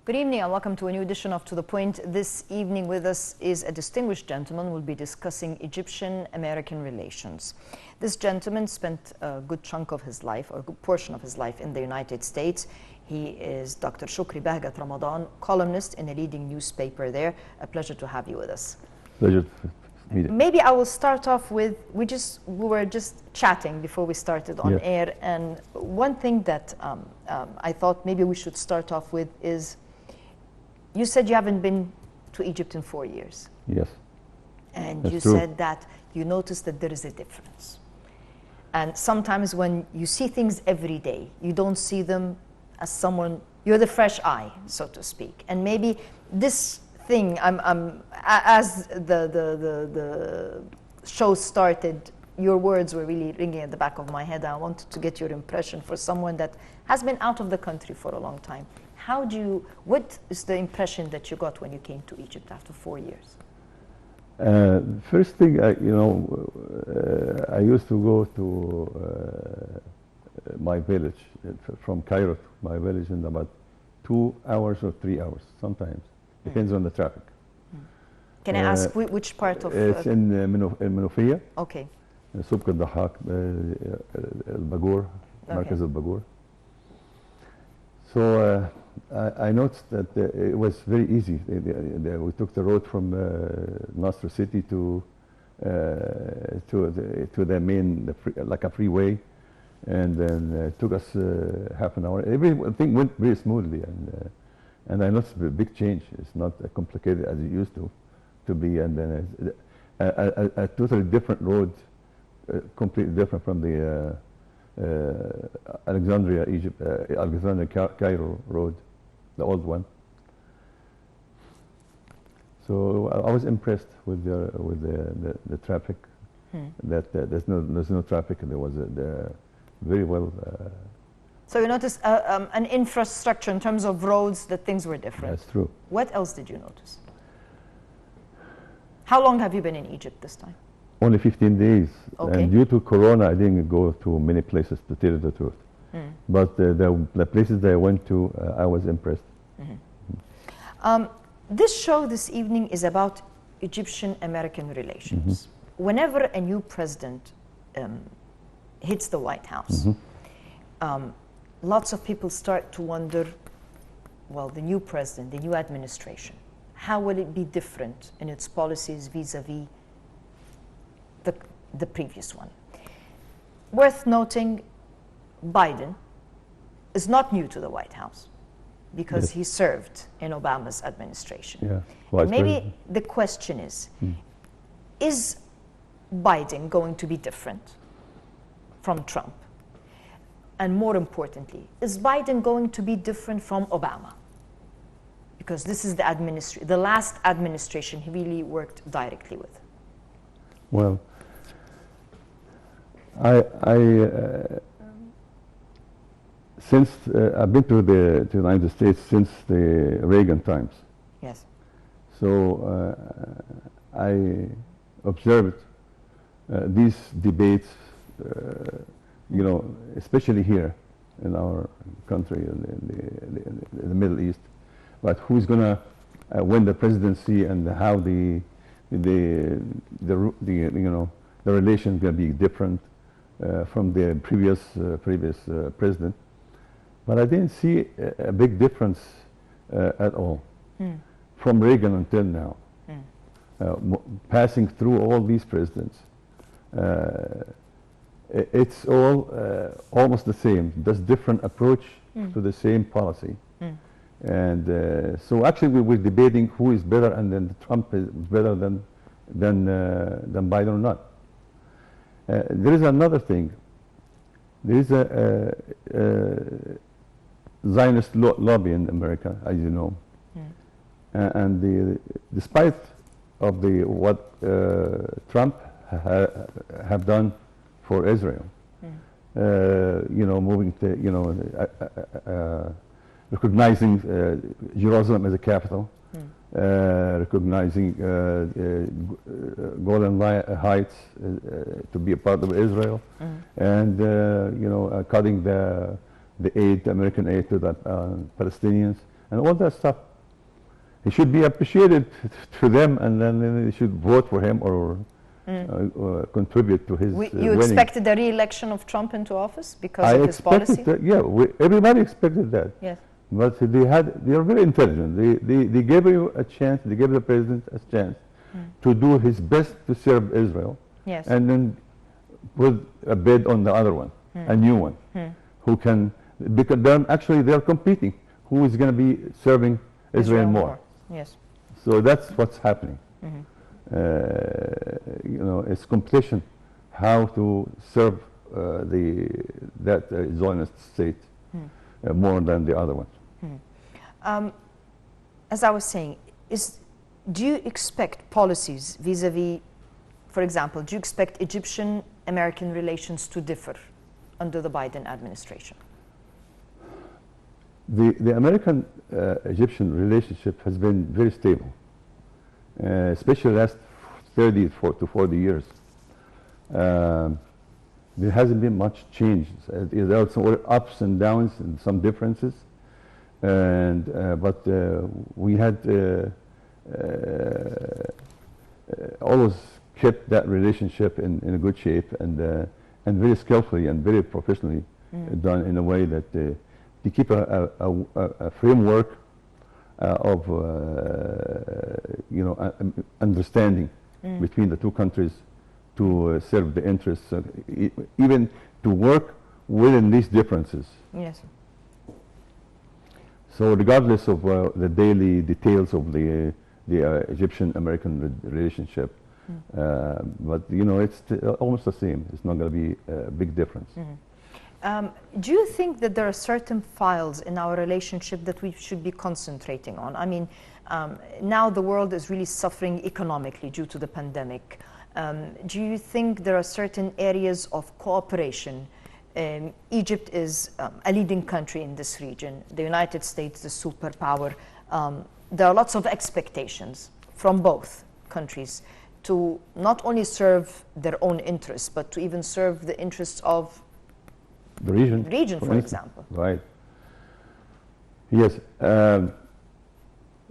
Good evening and welcome to a new edition of To The Point. This evening with us is a distinguished gentleman. We'll be discussing Egyptian-American relations. This gentleman spent a good chunk of his life, or a good portion of his life, in the United States. He is Dr. Shukri Behgت Ramadan, columnist in a leading newspaper there. A pleasure to have you with us. Pleasure to meet you. Maybe I will start off with, we were just chatting before we started on air, and one thing that I thought maybe we should start off with is, you said you haven't been to Egypt in 4 years. Yes. And That's you true. said that you noticed that there is a difference. And sometimes when you see things every day, you don't see them as someone, you're the fresh eye, so to speak. And maybe this thing, as the show started, your words were really ringing at the back of my head. I wanted to get your impression for someone that has been out of the country for a long time. What is the impression that you got when you came to Egypt after 4 years? First thing, I used to go to my village, from Cairo to my village, in about 2 hours or 3 hours, sometimes. Depends on the traffic. Can I ask which part of... It's in المنوفية. Okay. سوق الضحاك, الباجور, مركز الباجور. So I noticed that it was very easy. We took the road from Nasr City to the main, like a freeway, and then it took us half an hour. Everything went very smoothly, and I noticed a big change. It's not as complicated as it used to be, and then a totally different road, completely different from the Alexandria, Egypt, Alexandria, Cairo road, the old one. So I was impressed with the traffic. That there's no traffic. There was very well. So you noticed an infrastructure in terms of roads, that things were different. That's true. What else did you notice? How long have you been in Egypt this time? Only 15 days. Okay. And due to Corona, I didn't go to many places, to tell you the truth. But the places that I went to, I was impressed. This show this evening is about Egyptian-American relations. Whenever a new president hits the White House, lots of people start to wonder, well, the new president, the new administration, how will it be different in its policies vis-a-vis the previous one? Worth noting, Biden is not new to the White House because he served in Obama's administration. Yeah. And maybe the question is Biden going to be different from Trump? And more importantly, is Biden going to be different from Obama? Because this is the last administration he really worked directly with. Well, since I've been to the United States since the Reagan times. Yes. So I observed these debates, especially here in our country, in the Middle East, about who's going to win the presidency and how the relation is going to be different from the previous president. But I didn't see a big difference at all from Reagan until now. Passing through all these presidents, it's all almost the same, just different approach to the same policy. And so actually we were debating who is better, and then Trump is better than Biden or not. There is another thing. There is a Zionist lobby in America, as you know, and despite of what Trump have done for Israel, moving to recognizing Jerusalem as a capital, recognizing Golan Heights to be a part of Israel, and cutting the aid, the American aid to the Palestinians, and all that stuff. He should be appreciated to them, and then they should vote for him or contribute to his You winning. expected the re-election of Trump into office because of his expected policy? that, yeah, everybody expected that. Yes. But they are very intelligent. They gave you a chance, they gave the president a chance to do his best to serve Israel. Yes. And then put a bid on the other one, a new one, who can, because they're competing. Who is going to be serving Israel more? Yes. So that's what's happening. It's competition, how to serve that Zionist state more than the other one. As I was saying, do you expect policies vis-a-vis, for example, do you expect Egyptian-American relations to differ under the Biden administration? The American-Egyptian relationship has been very stable, especially the last 30 to 40 years. There hasn't been much change. There are some ups and downs and some differences, but we had always kept that relationship in a good shape and very skillfully and very professionally done in a way that to keep a framework of understanding between the two countries to serve the interests, even to work within these differences. Yes. So regardless of the daily details of the Egyptian-American relationship, but it's almost the same. It's not going to be a big difference. Do you think that there are certain files in our relationship that we should be concentrating on? I mean, now the world is really suffering economically due to the pandemic. Do you think there are certain areas of cooperation? Egypt is a leading country in this region. The United States, the superpower. There are lots of expectations from both countries to not only serve their own interests, but to even serve the interests of the region, for example. Right. Yes. The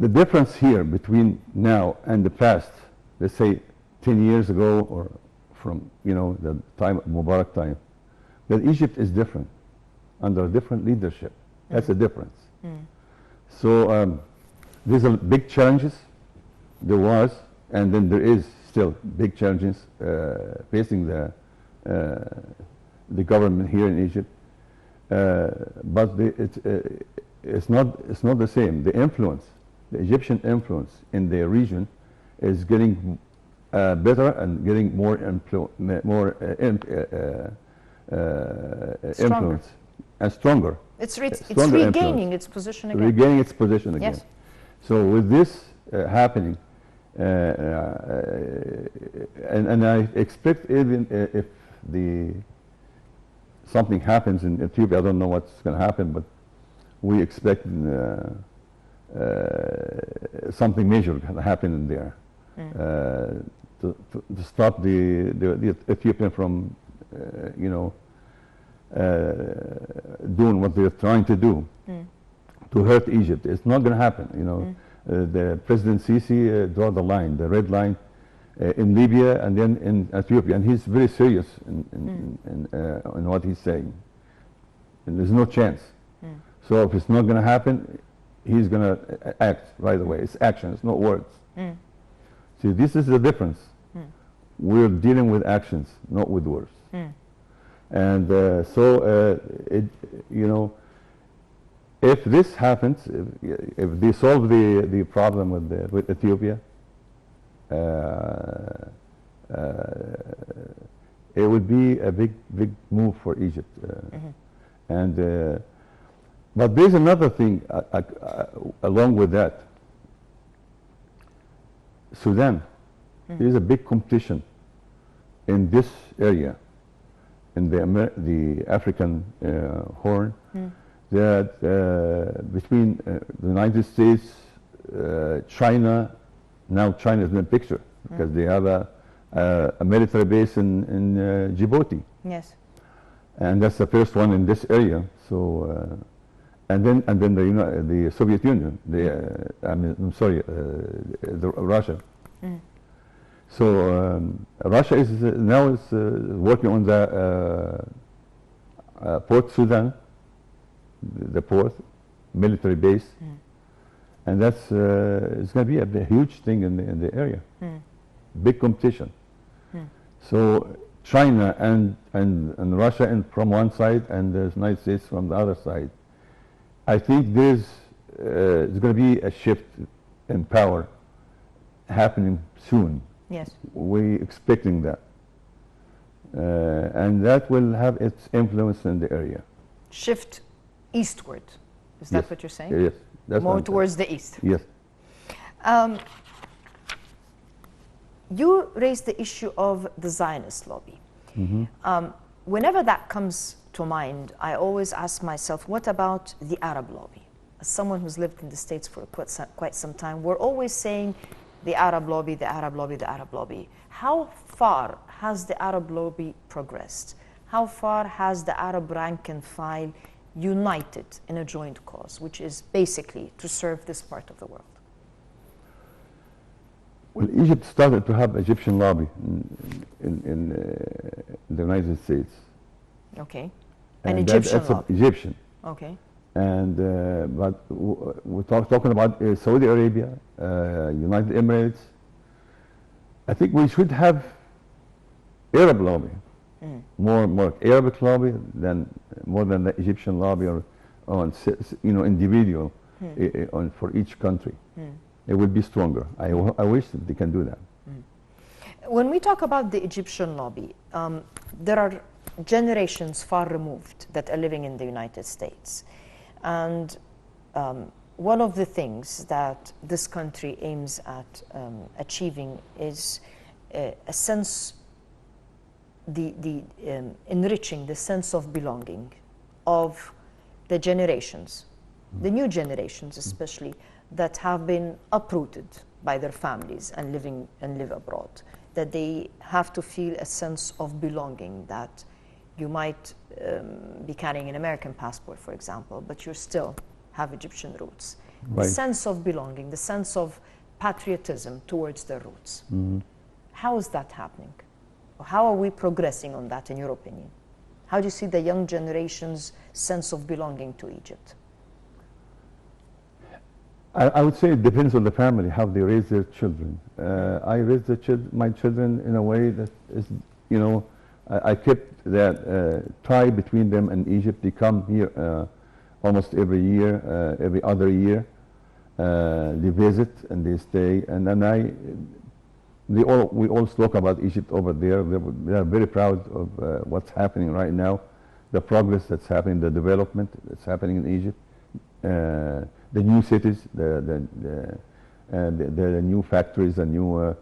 difference here between now and the past, let's say 10 years ago, or from the time Mubarak time, that Egypt is different under different leadership. That's the difference. So these are big challenges. There was, and then there is still big challenges facing the government here in Egypt, but it's not the same. The influence, the Egyptian influence in the region, is getting better and getting more influence and stronger. It's regaining its position again. Regaining its position again. Yes. So with this happening, and I expect even if something happens in Ethiopia, I don't know what's going to happen, but we expect something major going to happen in there to stop the Ethiopian from doing what they're trying to do to hurt Egypt. It's not going to happen. The President Sisi draw the line, the red line, in Libya and then in Ethiopia, and he's very serious in what he's saying. And there's no chance. So if it's not going to happen, he's going to act right away. It's action, it's not words. See, this is the difference. We're dealing with actions, not with words. And if this happens, if they solve the problem with Ethiopia, it would be a big move for Egypt. But there's another thing along with that. Sudan, there's a big competition in this area, in the African Horn, that between the United States, China. Now China is in the picture because they have a military base in Djibouti. Yes. And that's the first one in this area. So, and then the Soviet Union, I'm sorry, Russia. So Russia is now working on the Port Sudan, the port, military base, and that's it's going to be a huge thing in the area, big competition. So China and Russia from one side and the United States from the other side. I think there's going to be a shift in power happening soon. Yes. We're expecting that. And that will have its influence in the area. Shift eastward. Is that what you're saying? Yes. That's more towards the east. Yes. You raised the issue of the Zionist lobby. Whenever that comes to mind, I always ask myself, what about the Arab lobby? As someone who's lived in the States for quite some time, we're always saying the Arab lobby, the Arab lobby, the Arab lobby. How far has the Arab lobby progressed? How far has the Arab rank and file united in a joint cause, which is basically to serve this part of the world? Well, Egypt started to have Egyptian lobby in the United States. Okay. And an Egyptian lobby. Egyptian. Okay. And but we're talking about Saudi Arabia, United Emirates. I think we should have Arab lobby, more Arabic lobby than more than the Egyptian lobby or on individual for each country. It will be stronger. I wish that they can do that. When we talk about the Egyptian lobby, there are generations far removed that are living in the United States. And one of the things that this country aims at achieving is a sense, enriching the sense of belonging of the generations, the new generations especially, that have been uprooted by their families and live abroad, that they have to feel a sense of belonging, that you might be carrying an American passport, for example, but you still have Egyptian roots. Right. The sense of belonging, the sense of patriotism towards their roots. How is that happening? How are we progressing on that, in your opinion? How do you see the young generation's sense of belonging to Egypt? I would say it depends on the family, how they raise their children. I raised my children in a way that is, I kept that tie between them and Egypt. They come here almost every year, every other year. They visit and they stay, and then we all talk about Egypt over there. They are very proud of what's happening right now, the progress that's happening, the development that's happening in Egypt, the new cities, the new factories, the new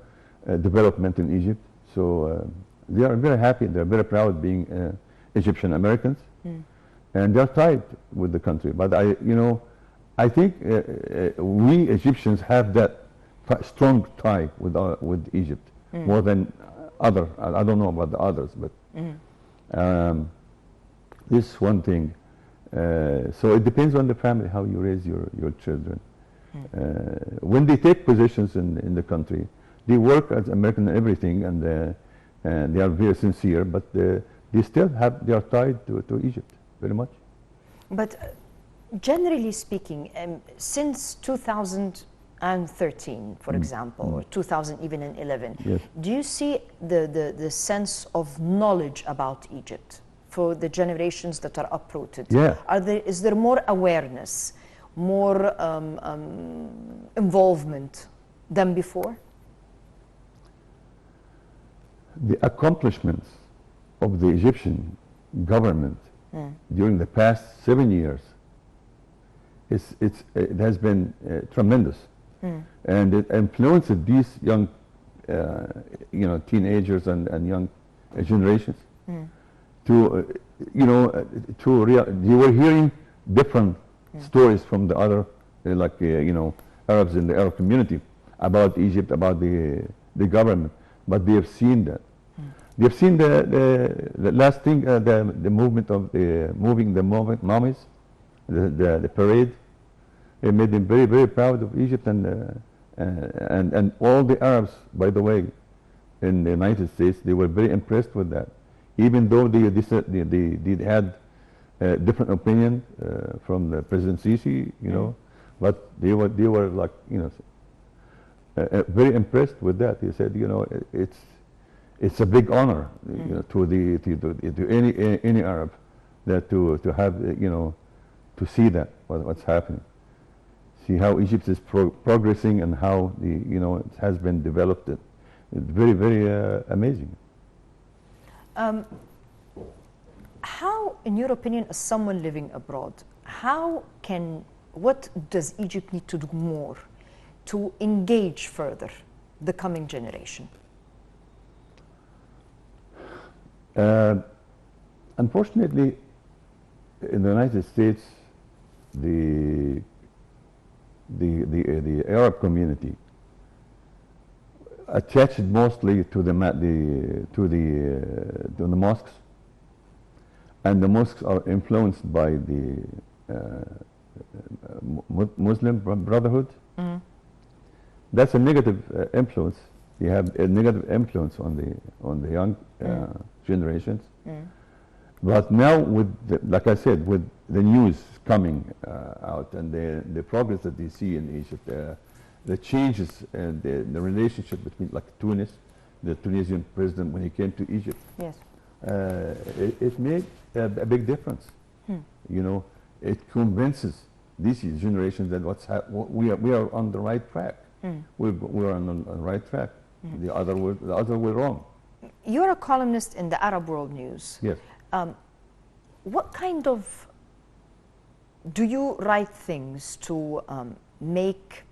development in Egypt. So they are very happy. They're very proud being Egyptian Americans, and they're tied with the country. But I think we Egyptians have that strong tie with Egypt more than other. I don't know about the others, but this one thing. So it depends on the family how you raise your children. When they take positions in the country, they work as American and everything, and they are very sincere. But they still they are tied to Egypt very much. But generally speaking, since 2013, for example, or 2011, yes. Do you see the sense of knowledge about Egypt for the generations that are uprooted? Yeah. Is there more awareness, more involvement than before? The accomplishments of the Egyptian government during the past 7 years, it has been tremendous, and it influenced these young, teenagers and young generations. You were hearing different stories from the other, Arabs in the Arab community about Egypt, about the government, but they have seen that. They have seen the last thing, the movement of moving the mummies the parade. It made them very, very proud of Egypt, and all the Arabs, by the way, in the United States, they were very impressed with that, even though they had different opinion from the President Sisi, you know, but they were like, you know, very impressed with that. He said, you know, it's a big honor, you know, to any Arab that to have, you know, to see that what's happening, see how Egypt is progressing and how you know, it has been developed. It's very, very amazing. How, in your opinion, as someone living abroad, what does Egypt need to do more to engage further the coming generation? Unfortunately, in the United States, the Arab community attached mostly to the mosques, and the mosques are influenced by the Muslim Brotherhood. Mm-hmm. That's a negative influence. You have a negative influence on the young generations. Mm. But now, like I said, with the news coming out and the progress that they see in Egypt, the changes and the relationship between, like Tunis, the Tunisian president when he came to Egypt, yes, it made a big difference. You know, it convinces these generations that we are on the right track. We're on the right track. The other were wrong. You're a columnist in the Arab World News. Yes. What kind of, do you write things to make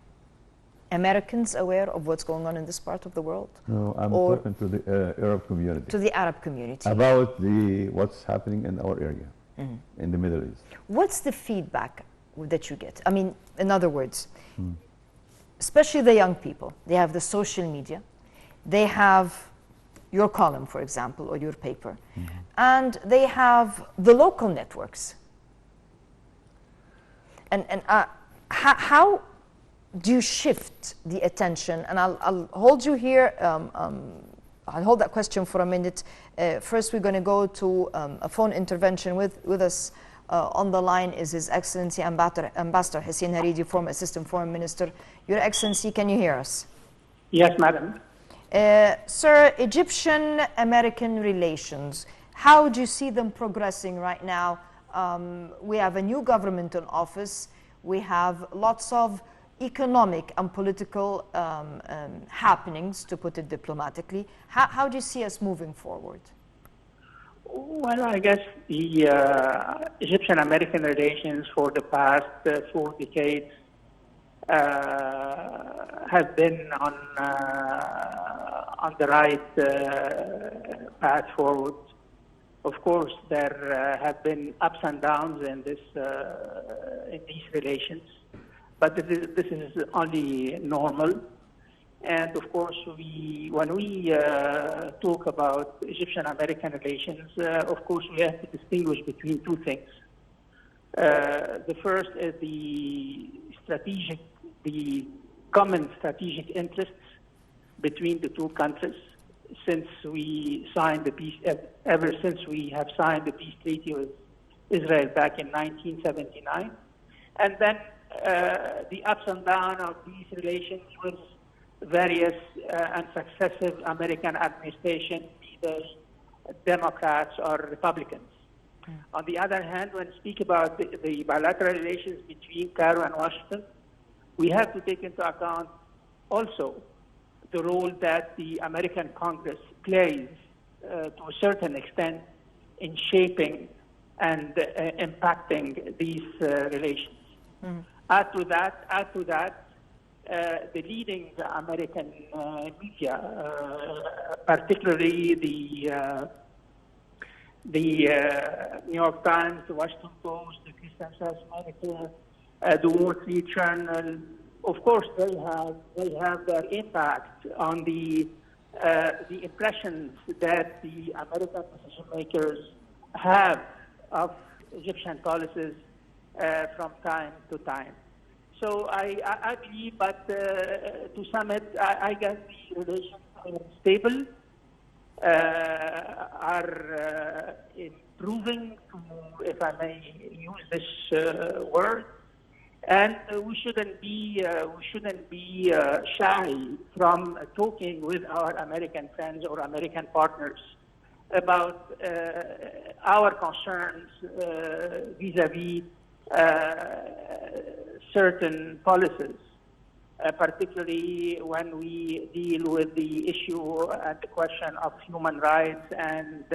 Americans aware of what's going on in this part of the world? No, I'm talking to the Arab community. To the Arab community. About what's happening in our area, in the Middle East. What's the feedback that you get? I mean, in other words, especially the young people, they have the social media, they have your column, for example, or your paper, and they have the local networks. And how do you shift the attention? And I'll hold you here. I'll hold that question for a minute. First, we're going to go to a phone intervention with us. On the line is His Excellency Ambassador Hussein Haridi, former Assistant Foreign Minister. Your Excellency, can you hear us? Yes, madam. Sir, Egyptian-American relations, how do you see them progressing right now? We have a new government in office. We have lots of economic and political happenings, to put it diplomatically. How do you see us moving forward? Well, I guess the Egyptian-American relations for the past 4 decades have been on the right path forward. Of course, there have been ups and downs in these relations, but this is only normal. And of course, when we talk about Egyptian-American relations, of course, we have to distinguish between two things. The first is the common strategic interests between the two countries since we signed the peace, ever since we have signed the peace treaty with Israel back in 1979. And then the ups and downs of these relations with various and successive American administrations, either Democrats or Republicans. On the other hand, when we speak about the bilateral relations between Cairo and Washington, we have to take into account also the role that the American Congress plays to a certain extent in shaping and impacting these relations. Add to that, the leading American media, particularly the New York Times, the Washington Post, the Christian Science Monitor, the Wall Street Journal, of course, they have their impact on the impressions that the American decision makers have of Egyptian policies from time to time. So I believe, but to sum it, I guess the relations are stable, are improving, if I may use this word, and we shouldn't be shy from talking with our American friends or American partners about our concerns vis-a-vis certain policies, particularly when we deal with the issue and the question of human rights and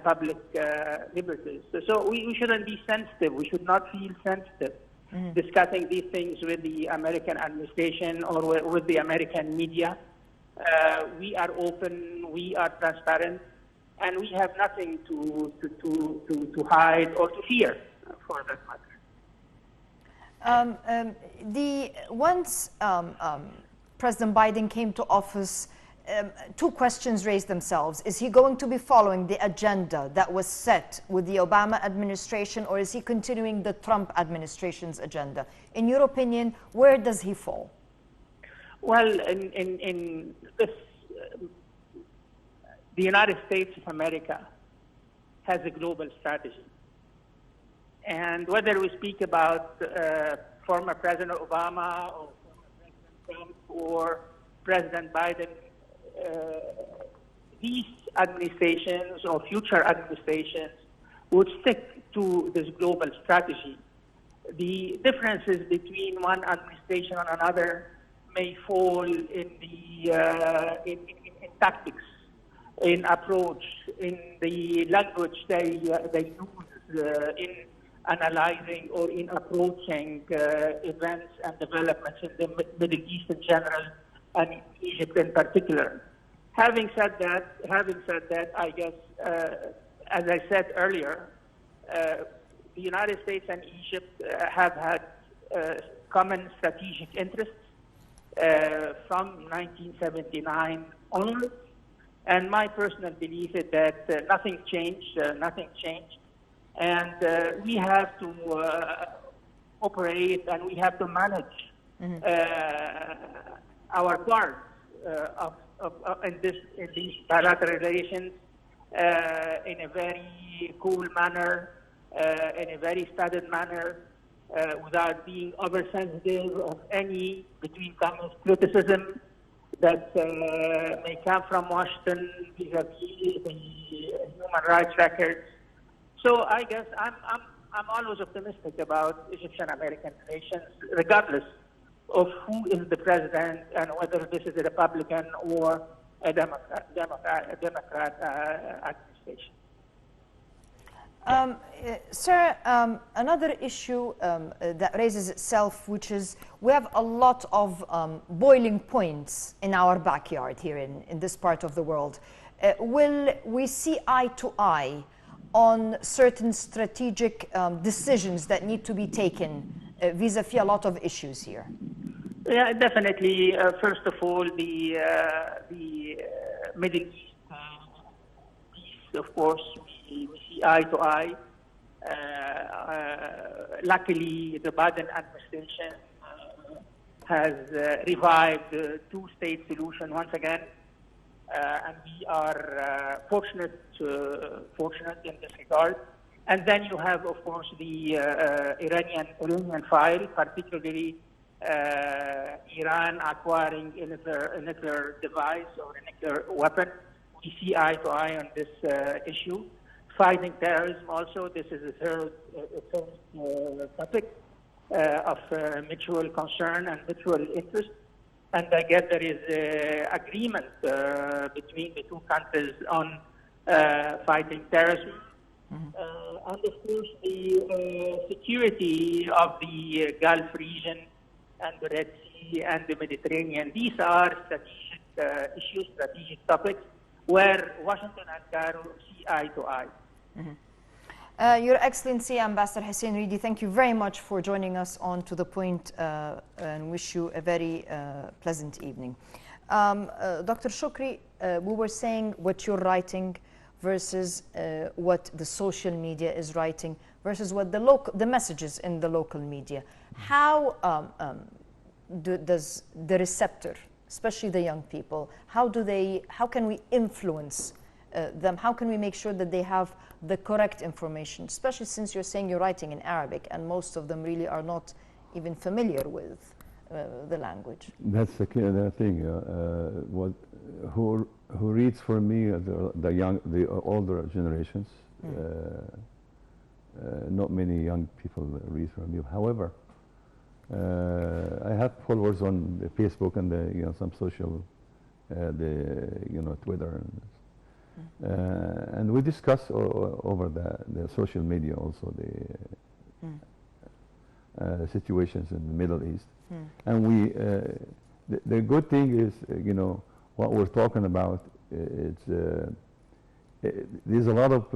public liberties. So we shouldn't be sensitive. We should not feel sensitive discussing these things with the American administration or with the American media. We are open, we are transparent, and we have nothing to hide or to fear, for that matter. Once President Biden came to office, two questions raised themselves. Is he going to be following the agenda that was set with the Obama administration, or is he continuing the Trump administration's agenda? In your opinion, where does he fall? Well, in this, the United States of America has a global strategy. And whether we speak about former President Obama or former President Trump or President Biden, these administrations or future administrations would stick to this global strategy. The differences between one administration and another may fall in the in tactics, in approach, in the language they use in analyzing or in approaching events and developments in the Middle East in general and in Egypt in particular. Having said that, I guess, as I said earlier, the United States and Egypt have had common strategic interests from 1979 onwards, and my personal belief is that nothing changed, and we have to operate and we have to manage our parts in these bilateral relations in a very cool manner, in a very studied manner, without being oversensitive of any, between commas, criticism that may come from Washington vis-a-vis the human rights records. So I guess I'm always optimistic about Egyptian-American relations, regardless of who is the president and whether this is a Republican or a Democrat administration. Sir, another issue that raises itself, which is we have a lot of boiling points in our backyard here in this part of the world. Will we see eye to eye on certain strategic decisions that need to be taken vis-a-vis a lot of issues here? Yeah, definitely. First of all, the Middle East piece, of course, we see eye to eye. Luckily, the Biden administration has revived the two-state solution once again, and we are fortunate in this regard. And then you have, of course, the Iranian file, particularly Iran acquiring a nuclear device or a nuclear weapon. We see eye to eye on this issue. Fighting terrorism also, this is a third topic of mutual concern and mutual interest. And I guess there is agreement between the two countries on fighting terrorism. And of course, the security of the Gulf region and the Red Sea and the Mediterranean. These are strategic issues, strategic topics, where Washington and Cairo see eye to eye. Your Excellency, Ambassador Hussein Ridi, thank you very much for joining us on To The Point, and wish you a very pleasant evening. Dr. Shukri, we were saying what you're writing versus what the social media is writing. versus what the messages in the local media. How does the receptor, especially the young people, how can we influence them? How can we make sure that they have the correct information, especially since you're saying you're writing in Arabic and most of them really are not even familiar with the language? That's the thing. Who reads for me the older generations. Not many young people read from me. However, I have followers on the Facebook and some social, Twitter, and we discuss over the social media also the situations in the Middle East. And we, the good thing is, what we're talking about. There's a lot of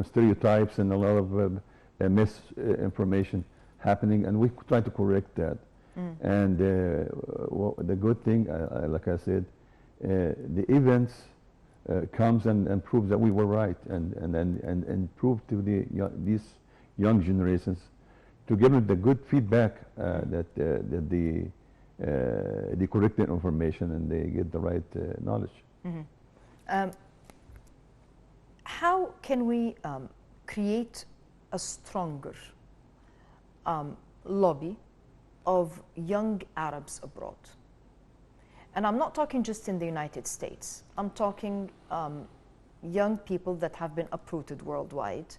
stereotypes and a lot of misinformation happening, and we try to correct that. And the good thing, like I said, the events comes and proves that we were right, and prove to these young generations to give them the good feedback that the correct information and they get the right knowledge. How can we create a stronger lobby of young Arabs abroad? And I'm not talking just in the United States. I'm talking young people that have been uprooted worldwide,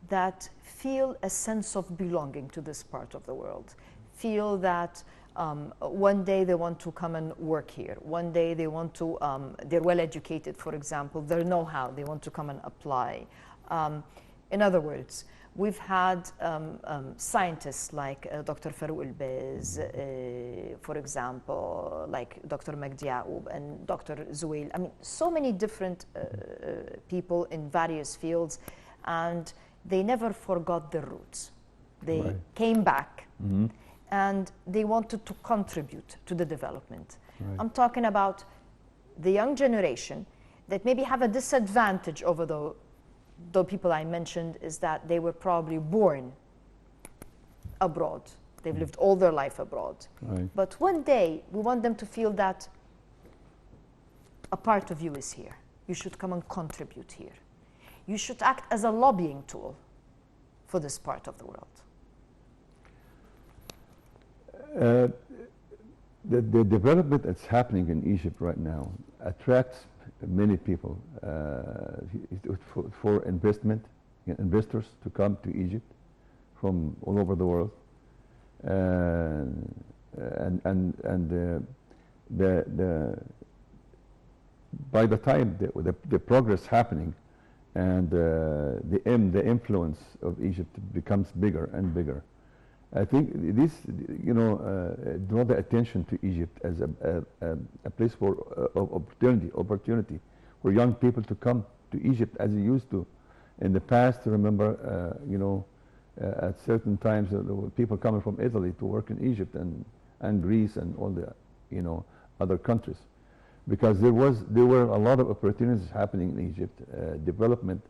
that feel a sense of belonging to this part of the world, feel that one day they want to come and work here. One day they want to, they're well educated, for example, they know how, they want to come and apply. In other words, we've had scientists like Dr. Farouk El-Bez, for example, like Dr. Magdi Yaoub and Dr. Zuhail. I mean, so many different people in various fields, and they never forgot their roots. They came back. And they wanted to contribute to the development. I'm talking about the young generation that maybe have a disadvantage over the people I mentioned, is that they were probably born abroad. They've lived all their life abroad. But one day, we want them to feel that a part of you is here. You should come and contribute here. You should act as a lobbying tool for this part of the world. The development that's happening in Egypt right now attracts many people for investors to come to Egypt from all over the world, by the time the progress happening and the influence of Egypt becomes bigger and bigger, I think this, draw the attention to Egypt as a place for opportunity for young people to come to Egypt as they used to in the past. Remember, at certain times there were people coming from Italy to work in Egypt and Greece and all the, other countries, because there were a lot of opportunities happening in Egypt, development.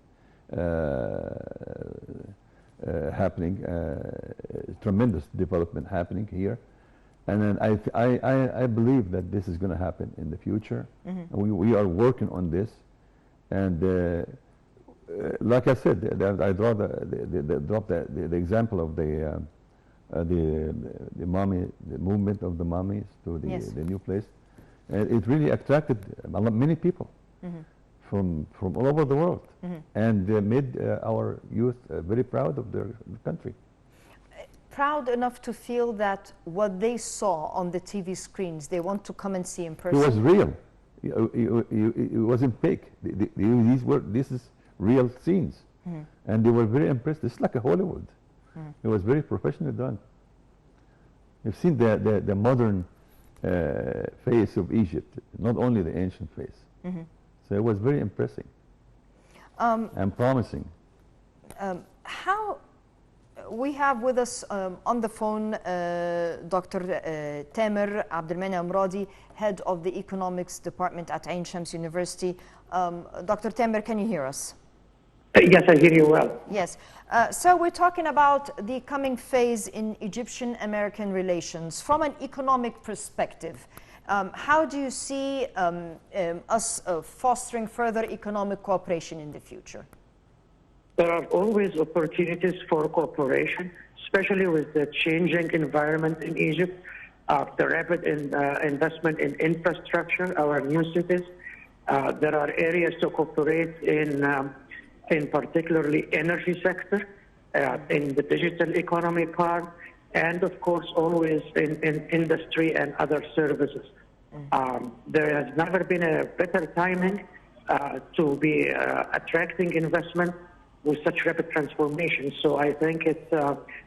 Happening, tremendous development happening here, and then I believe that this is going to happen in the future. And we are working on this, and like I said, I draw the example of the mommy, the movement of the mummies to the new place, and it really attracted many people. From all over the world, and made our youth very proud of their country. Proud enough to feel that what they saw on the TV screens, they want to come and see in person. It was real. It wasn't fake. This is real scenes, and they were very impressed. It's like a Hollywood. It was very professionally done. You've seen the modern face of Egypt, not only the ancient face. So it was very impressive and promising. How we have with us on the phone Dr. Tamer Abdelmani Amradi, head of the economics department at Ain Shams University. Dr. Tamer, can you hear us? Yes, I hear you well. Yes. So we're talking about the coming phase in Egyptian-American relations from an economic perspective. How do you see us fostering further economic cooperation in the future? There are always opportunities for cooperation, especially with the changing environment in Egypt, the rapid investment in infrastructure, our new cities. There are areas to cooperate in particularly energy sector, in the digital economy part, and of course always in industry and other services. There has never been a better timing to be attracting investment with such rapid transformation. So I think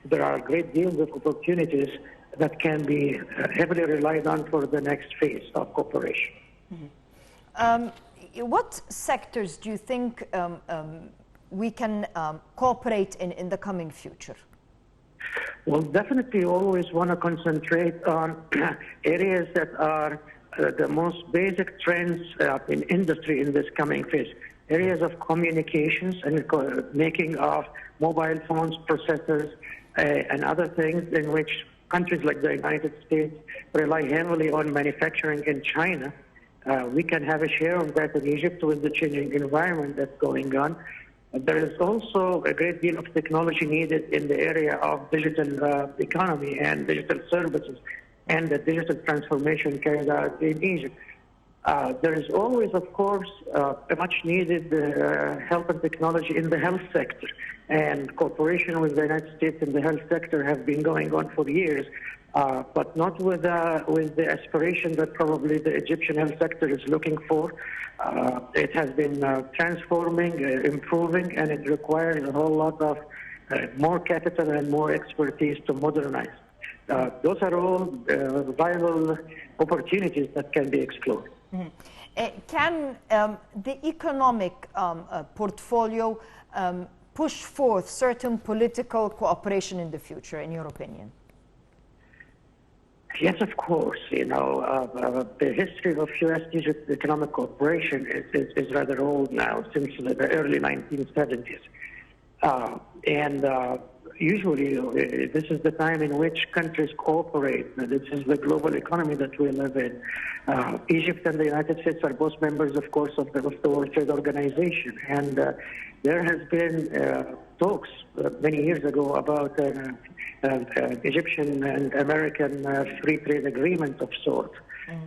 there are great deals of opportunities that can be heavily relied on for the next phase of cooperation. What sectors do you think we can cooperate in the coming future? Well, definitely always want to concentrate on areas that are the most basic trends in industry in this coming phase. Areas of communications and making of mobile phones, processors, and other things in which countries like the United States rely heavily on manufacturing in China. We can have a share of that in Egypt with the changing environment that's going on. There is also a great deal of technology needed in the area of digital economy and digital services and the digital transformation carried out in Egypt. There is always, of course, a much needed help and technology in the health sector. And cooperation with the United States in the health sector have been going on for years, but not with the aspiration that probably the Egyptian health sector is looking for. It has been transforming, improving, and it requires a whole lot of more capital and more expertise to modernize. Those are all viable opportunities that can be explored. Can the economic portfolio push forth certain political cooperation in the future, in your opinion? Yes, of course. You know, the history of U.S.-Egypt economic cooperation is rather old now, since the early 1970s. Usually, this is the time in which countries cooperate. This is the global economy that we live in. Egypt and the United States are both members, of course, of the World Trade Organization. And there has been talks many years ago about Egyptian and American free trade agreement of sort.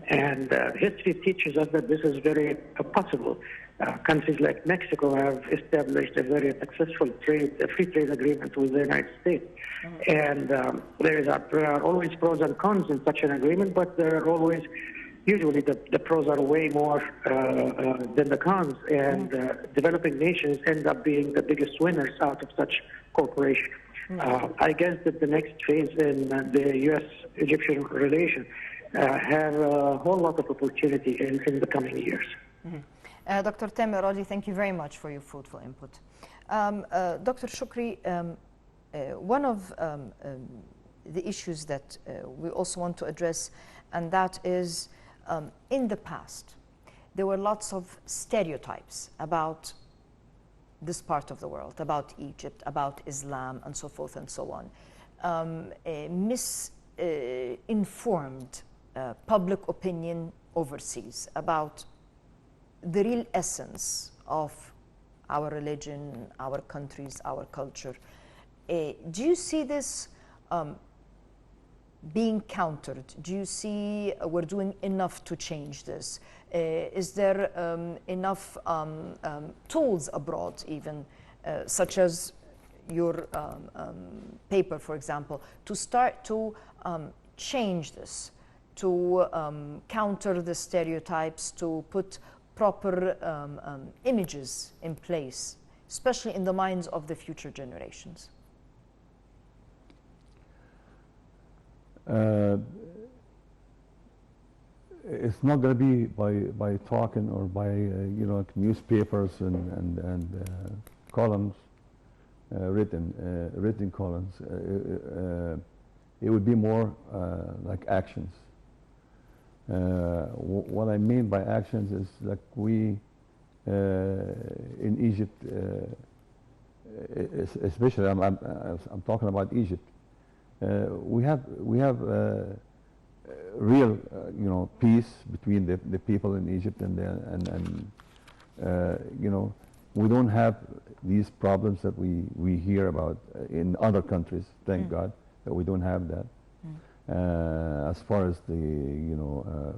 And history teaches us that this is very possible. Countries like Mexico have established a very successful free trade agreement with the United States. And there are always pros and cons in such an agreement, but there are always, usually the pros are way more than the cons, and developing nations end up being the biggest winners out of such cooperation. I guess that the next phase in the U.S.-Egyptian relation have a whole lot of opportunity in the coming years. Dr. Tamer Radi, thank you very much for your fruitful input. Dr. Shukri, one of the issues that we also want to address, and that is in the past, there were lots of stereotypes about this part of the world, about Egypt, about Islam, and so forth and so on. Misinformed public opinion overseas about the real essence of our religion, our countries, our culture. Do you see this being countered? Do you see we're doing enough to change this? Is there enough tools abroad even, such as your paper, for example, to start to change this, to counter the stereotypes, to put proper images in place, especially in the minds of the future generations? It's not going to be by talking or by newspapers and columns, written columns. It would be more like actions. What I mean by actions is like we in Egypt especially I'm talking about Egypt. We have real peace between the people in Egypt and we don't have these problems that we hear about in other countries. Thank God that we don't have that. As far as the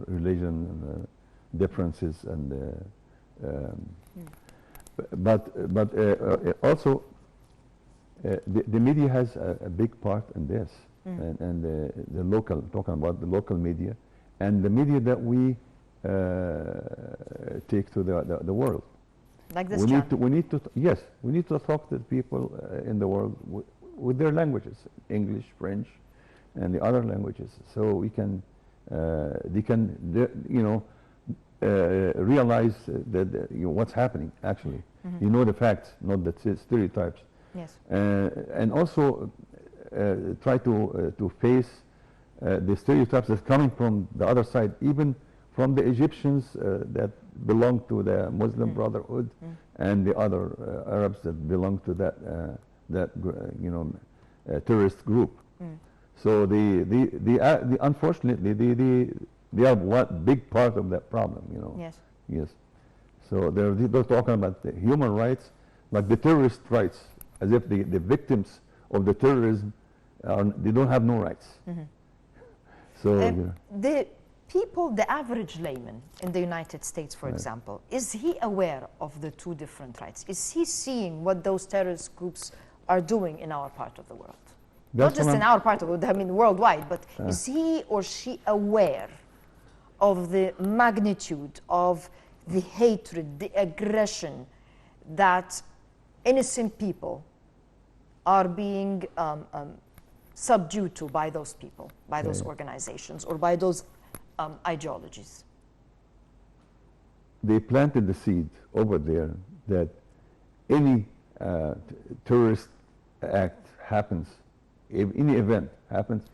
religion and differences and but also the media has a big part in this, and the local, talking about the local media and the media that we take to the world. Like this, we need to talk to the people in the world with their languages, English, French, and the other languages, so we can they can realize that what's happening actually. The facts, not the stereotypes. Yes. And also try to face the stereotypes that's coming from the other side, even from the Egyptians that belong to the Muslim Brotherhood and the other Arabs that belong to that terrorist group. So the unfortunately they are one big part of that problem. Yes. Yes. So they're talking about the human rights, like the terrorist rights, as if the victims of the terrorism they don't have no rights. So the people, the average layman in the United States, for example, is he aware of the two different rights? Is he seeing what those terrorist groups are doing in our part of the world? Not just in our part of the world, I mean worldwide, but is he or she aware of the magnitude of the hatred, the aggression that innocent people are being subdued to by those people, by those organizations, or by those ideologies? They planted the seed over there that any terrorist act happens, if any event happens,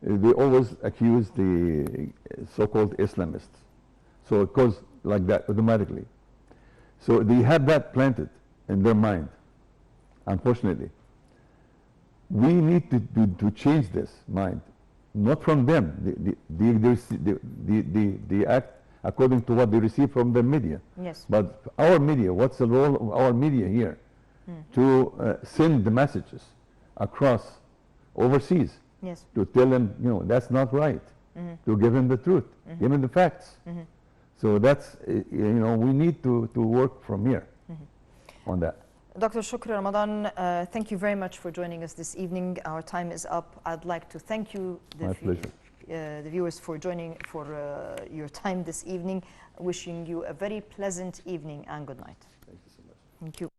they always accuse the so-called Islamists. So it goes like that automatically. So they have that planted in their mind, unfortunately. We need to change this mind, not from them. They act according to what they receive from the media. Yes. But our media, what's the role of our media here? To send the messages across overseas. Yes. To tell them, that's not right. To give them the truth, give them the facts. So that's, we need to work from here on that. Dr. Shukri Ramadan, thank you very much for joining us this evening. Our time is up. I'd like to thank you, the viewers, for joining for your time this evening. Wishing you a very pleasant evening and good night. Thank you so much. Thank you.